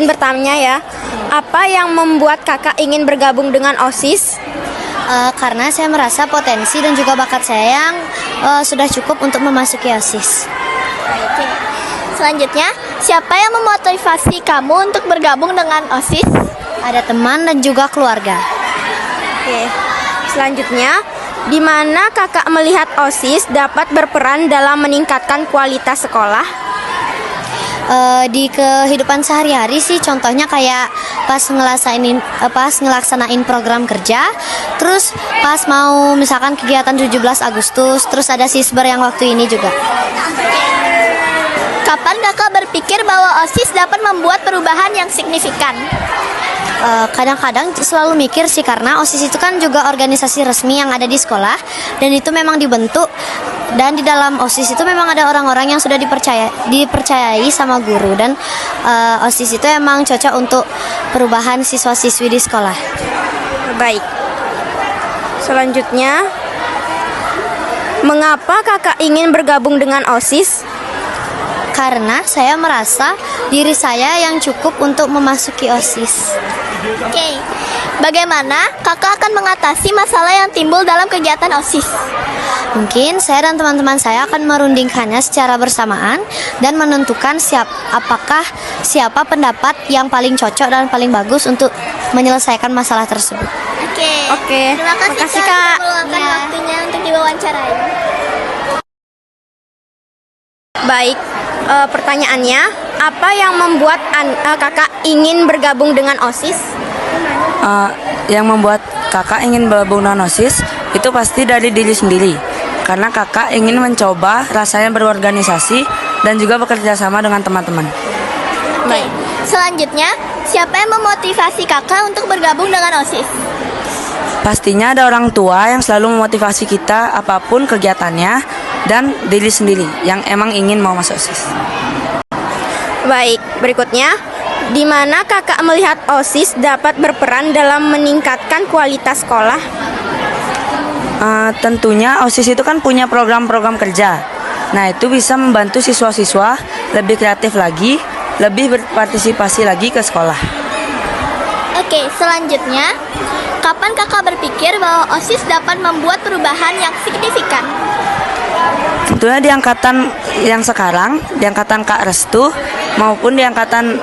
bertanya ya, apa yang membuat kakak ingin bergabung dengan OSIS? Karena saya merasa potensi dan juga bakat saya yang sudah cukup untuk memasuki OSIS. Oke. Selanjutnya, siapa yang memotivasi kamu untuk bergabung dengan OSIS? Ada teman dan juga keluarga. Oke. Selanjutnya, di mana kakak melihat OSIS dapat berperan dalam meningkatkan kualitas sekolah? Di kehidupan sehari-hari sih, contohnya kayak pas ngelaksanain program kerja, terus pas mau misalkan kegiatan 17 Agustus, terus ada sisber yang waktu ini juga. Kapan kakak berpikir bahwa OSIS dapat membuat perubahan yang signifikan? Kadang-kadang selalu mikir sih, karena OSIS itu kan juga organisasi resmi yang ada di sekolah, dan itu memang dibentuk, dan di dalam OSIS itu memang ada orang-orang yang sudah dipercayai sama guru, dan OSIS itu emang cocok untuk perubahan siswa-siswi di sekolah. Baik. Selanjutnya, mengapa kakak ingin bergabung dengan OSIS? Karena saya merasa diri saya yang cukup untuk memasuki OSIS. Oke. Bagaimana kakak akan mengatasi masalah yang timbul dalam kegiatan OSIS? Mungkin saya dan teman-teman saya akan merundingkannya secara bersamaan dan menentukan siapa pendapat yang paling cocok dan paling bagus untuk menyelesaikan masalah tersebut. Oke. Terima kasih Kak sudah meluangkan waktunya untuk diwawancarai. Baik. Pertanyaannya, apa yang membuat kakak ingin bergabung dengan OSIS? Yang membuat kakak ingin bergabung dengan OSIS itu pasti dari diri sendiri, karena kakak ingin mencoba rasanya berorganisasi dan juga bekerja sama dengan teman-teman. Baik. Selanjutnya, siapa yang memotivasi kakak untuk bergabung dengan OSIS? Pastinya ada orang tua yang selalu memotivasi kita apapun kegiatannya, dan diri sendiri yang emang ingin mau masuk OSIS. Baik, berikutnya, di mana kakak melihat OSIS dapat berperan dalam meningkatkan kualitas sekolah? Tentunya OSIS itu kan punya program-program kerja. Nah, itu bisa membantu siswa-siswa lebih kreatif lagi, lebih berpartisipasi lagi ke sekolah. Oke, selanjutnya, kapan kakak berpikir bahwa OSIS dapat membuat perubahan yang signifikan? Tentunya di angkatan yang sekarang, di angkatan Kak Restu, maupun di angkatan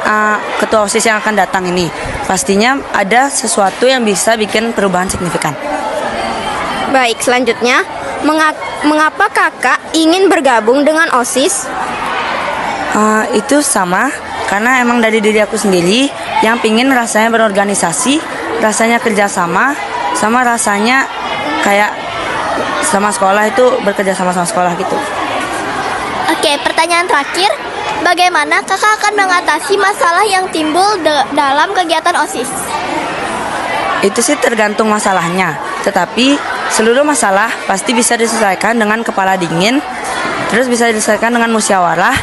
ketua OSIS yang akan datang ini, pastinya ada sesuatu yang bisa bikin perubahan signifikan. Baik, selanjutnya, mengapa kakak ingin bergabung dengan OSIS? Itu sama, karena emang dari diri aku sendiri yang pingin rasanya berorganisasi, rasanya kerjasama, sama rasanya kayak sama sekolah itu bekerja sama sekolah gitu. Oke, pertanyaan terakhir, bagaimana kakak akan mengatasi masalah yang timbul dalam kegiatan OSIS? Itu sih tergantung masalahnya, tetapi seluruh masalah pasti bisa diselesaikan dengan kepala dingin, terus bisa diselesaikan dengan musyawarah.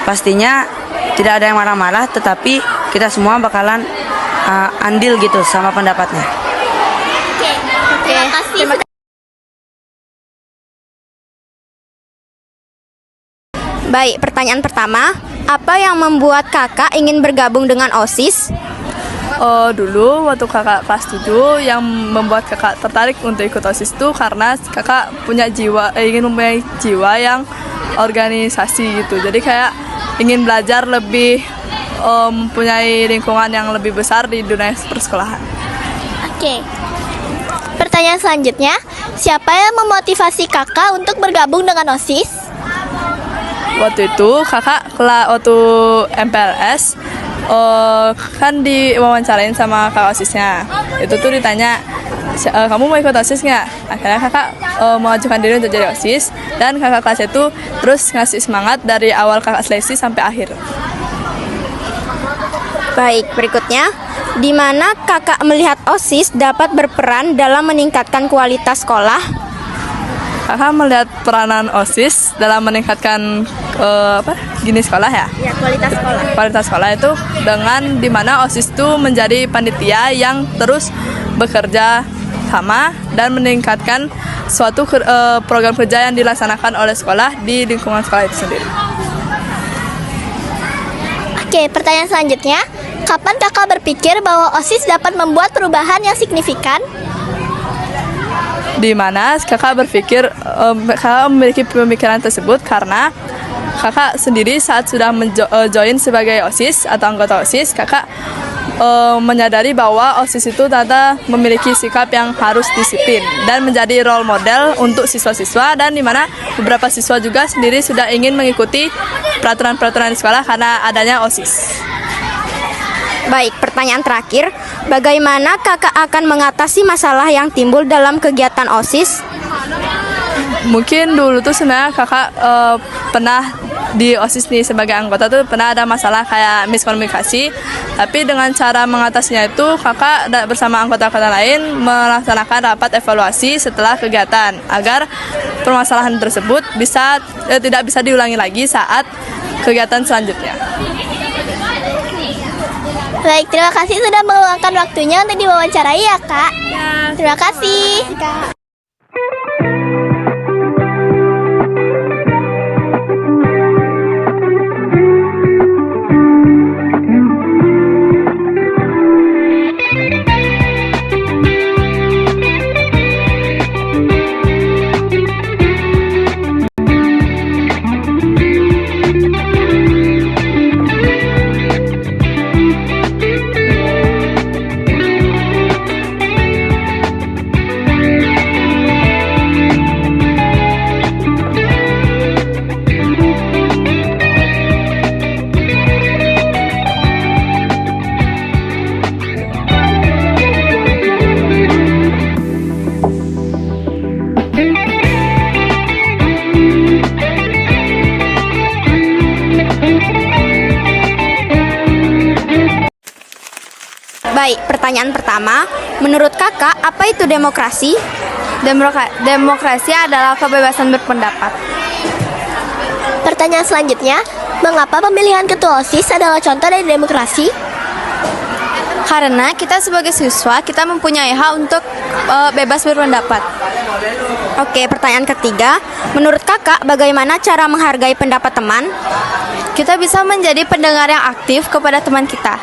Pastinya tidak ada yang marah-marah, tetapi kita semua bakalan andil gitu sama pendapatnya. Oke, terima kasih. Baik, pertanyaan pertama, apa yang membuat kakak ingin bergabung dengan OSIS? Dulu waktu kakak kelas 7, yang membuat kakak tertarik untuk ikut OSIS itu karena kakak punya ingin mempunyai jiwa yang organisasi gitu. Jadi kayak ingin belajar lebih, mempunyai lingkungan yang lebih besar di dunia persekolahan. Oke. Pertanyaan selanjutnya, siapa yang memotivasi kakak untuk bergabung dengan OSIS? Waktu itu kakak waktu MPLS kan diwawancarain sama kakak OSISnya. Itu tuh ditanya, kamu mau ikut OSIS nggak? Akhirnya kakak mengajukan diri untuk jadi OSIS, dan kakak kelas itu terus ngasih semangat dari awal kakak seleksi sampai akhir. Baik, berikutnya, di mana kakak melihat OSIS dapat berperan dalam meningkatkan kualitas sekolah? Kakak melihat peranan OSIS dalam meningkatkan sekolah ya? Ya, kualitas sekolah. Kualitas sekolah itu dengan dimana OSIS itu menjadi panitia yang terus bekerja sama dan meningkatkan suatu program kerja yang dilaksanakan oleh sekolah di lingkungan sekolah itu sendiri. Oke, pertanyaan selanjutnya, Kapan kakak berpikir bahwa OSIS dapat membuat perubahan yang signifikan? Di mana kakak berpikir kakak memiliki pemikiran tersebut karena kakak sendiri saat sudah join sebagai OSIS atau anggota OSIS, kakak menyadari bahwa OSIS itu ternyata memiliki sikap yang harus disiplin dan menjadi role model untuk siswa-siswa, dan di mana beberapa siswa juga sendiri sudah ingin mengikuti peraturan-peraturan di sekolah karena adanya OSIS. Baik, pertanyaan terakhir. Bagaimana kakak akan mengatasi masalah yang timbul dalam kegiatan OSIS? Mungkin dulu tuh sebenarnya kakak pernah di OSIS nih sebagai anggota tuh pernah ada masalah kayak miskomunikasi, tapi dengan cara mengatasinya itu kakak bersama anggota-anggota lain melaksanakan rapat evaluasi setelah kegiatan agar permasalahan tersebut tidak bisa diulangi lagi saat kegiatan selanjutnya. Baik, terima kasih sudah meluangkan waktunya untuk diwawancarai ya Kak. Terima kasih. Baik, pertanyaan pertama. Menurut kakak, apa itu demokrasi? Demokrasi adalah kebebasan berpendapat. Pertanyaan selanjutnya, mengapa pemilihan ketua OSIS adalah contoh dari demokrasi? Karena kita sebagai siswa, kita mempunyai hak untuk bebas berpendapat. Oke, pertanyaan ketiga. Menurut kakak, bagaimana cara menghargai pendapat teman? Kita bisa menjadi pendengar yang aktif kepada teman kita.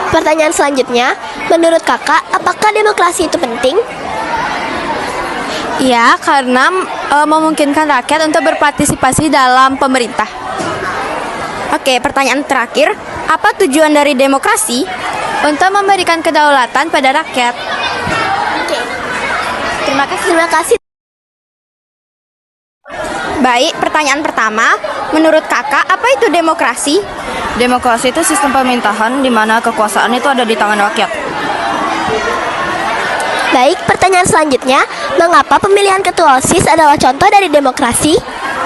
Pertanyaan selanjutnya, menurut kakak, apakah demokrasi itu penting? Ya, karena memungkinkan rakyat untuk berpartisipasi dalam pemerintah. Oke, pertanyaan terakhir. Apa tujuan dari demokrasi? Untuk memberikan kedaulatan pada rakyat. Oke. Terima kasih. Baik, pertanyaan pertama. Menurut kakak, apa itu demokrasi? Demokrasi itu sistem pemerintahan di mana kekuasaan itu ada di tangan rakyat. Baik, pertanyaan selanjutnya, mengapa pemilihan ketua OSIS adalah contoh dari demokrasi?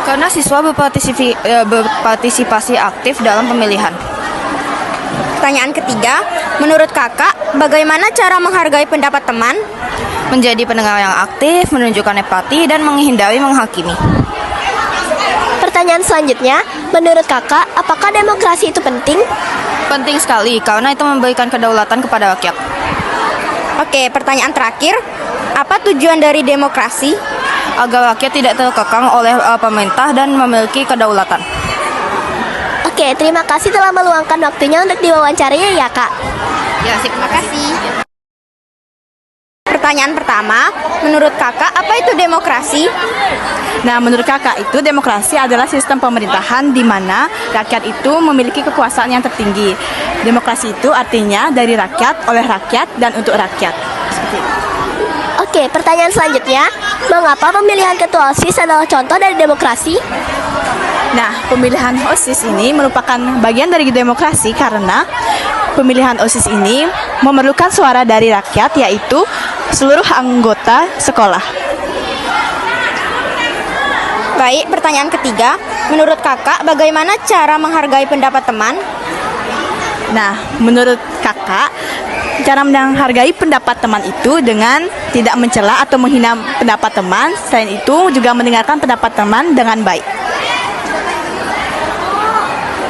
Karena siswa berpartisipasi aktif dalam pemilihan. Pertanyaan ketiga. Menurut kakak, bagaimana cara menghargai pendapat teman? Menjadi pendengar yang aktif, menunjukkan empati, dan menghindari menghakimi. Pertanyaan selanjutnya, menurut kakak, apakah demokrasi itu penting? Penting sekali, karena itu memberikan kedaulatan kepada rakyat. Oke, pertanyaan terakhir. Apa tujuan dari demokrasi? Agar rakyat tidak terkekang oleh pemerintah dan memiliki kedaulatan. Oke, terima kasih telah meluangkan waktunya untuk diwawancarai ya Kak. Ya, terima kasih. Pertanyaan pertama, menurut kakak, apa itu demokrasi? Nah, menurut kakak itu demokrasi adalah sistem pemerintahan di mana rakyat itu memiliki kekuasaan yang tertinggi. Demokrasi itu artinya dari rakyat, oleh rakyat, dan untuk rakyat. Seperti itu. Oke, pertanyaan selanjutnya, mengapa pemilihan ketua OSIS adalah contoh dari demokrasi? Nah, pemilihan OSIS ini merupakan bagian dari demokrasi karena pemilihan OSIS ini memerlukan suara dari rakyat, yaitu seluruh anggota sekolah. Baik, pertanyaan ketiga. Menurut kakak, bagaimana cara menghargai pendapat teman? Nah, menurut kakak, cara menghargai pendapat teman itu dengan tidak mencela atau menghina pendapat teman. Selain itu, juga mendengarkan pendapat teman dengan baik.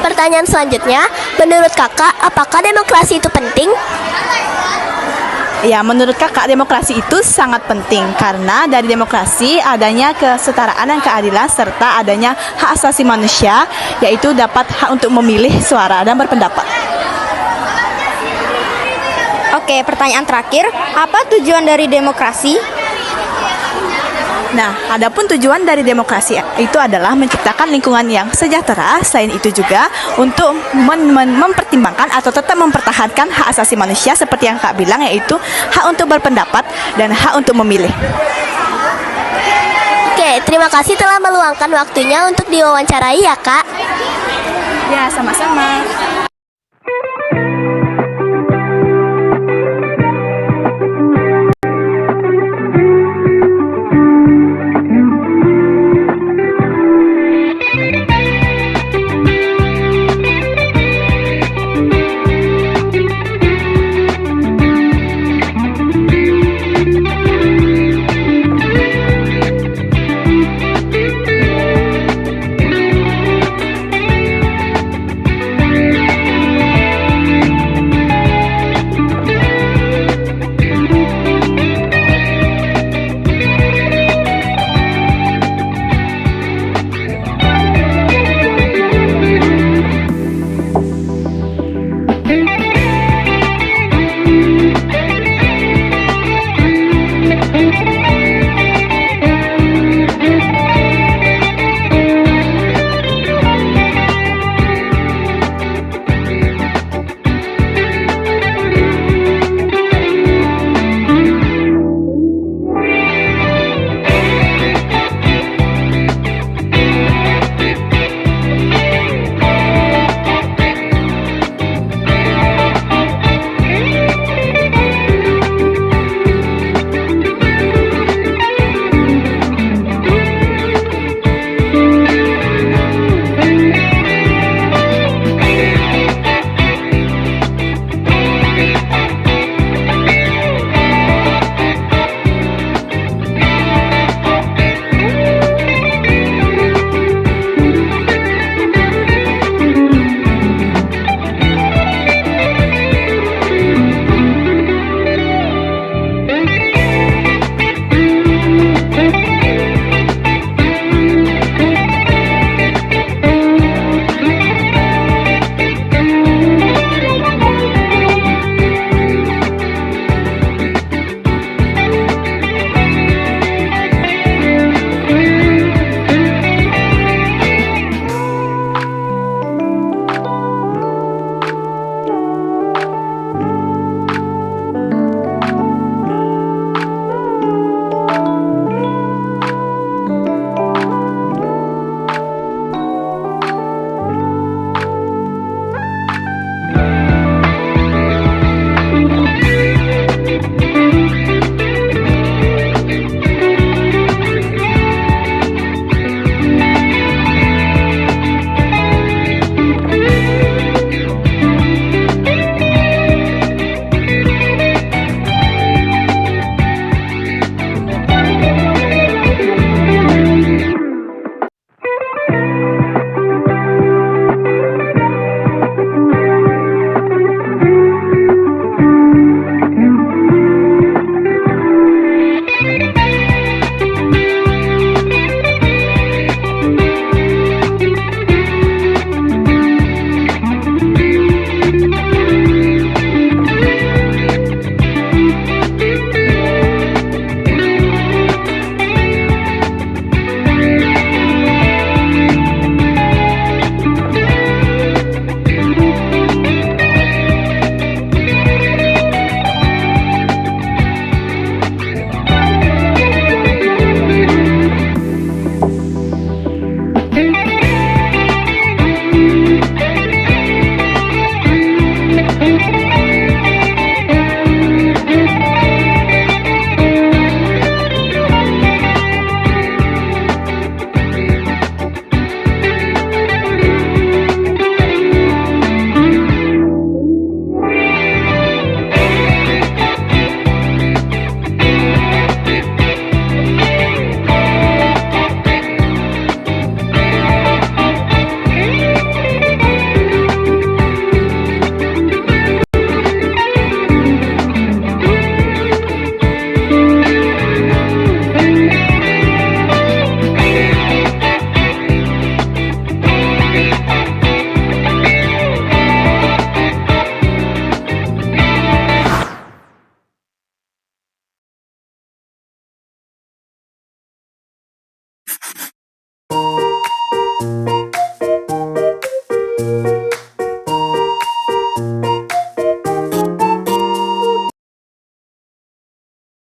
Pertanyaan selanjutnya, menurut kakak, apakah demokrasi itu penting? Ya, menurut kakak demokrasi itu sangat penting karena dari demokrasi adanya kesetaraan dan keadilan serta adanya hak asasi manusia, yaitu dapat hak untuk memilih suara dan berpendapat. Oke, pertanyaan terakhir, apa tujuan dari demokrasi? Nah, adapun tujuan dari demokrasi itu adalah menciptakan lingkungan yang sejahtera. Selain itu juga untuk mempertimbangkan atau tetap mempertahankan hak asasi manusia seperti yang Kak bilang, yaitu hak untuk berpendapat dan hak untuk memilih. Oke, terima kasih telah meluangkan waktunya untuk diwawancarai ya, Kak. Ya, sama-sama.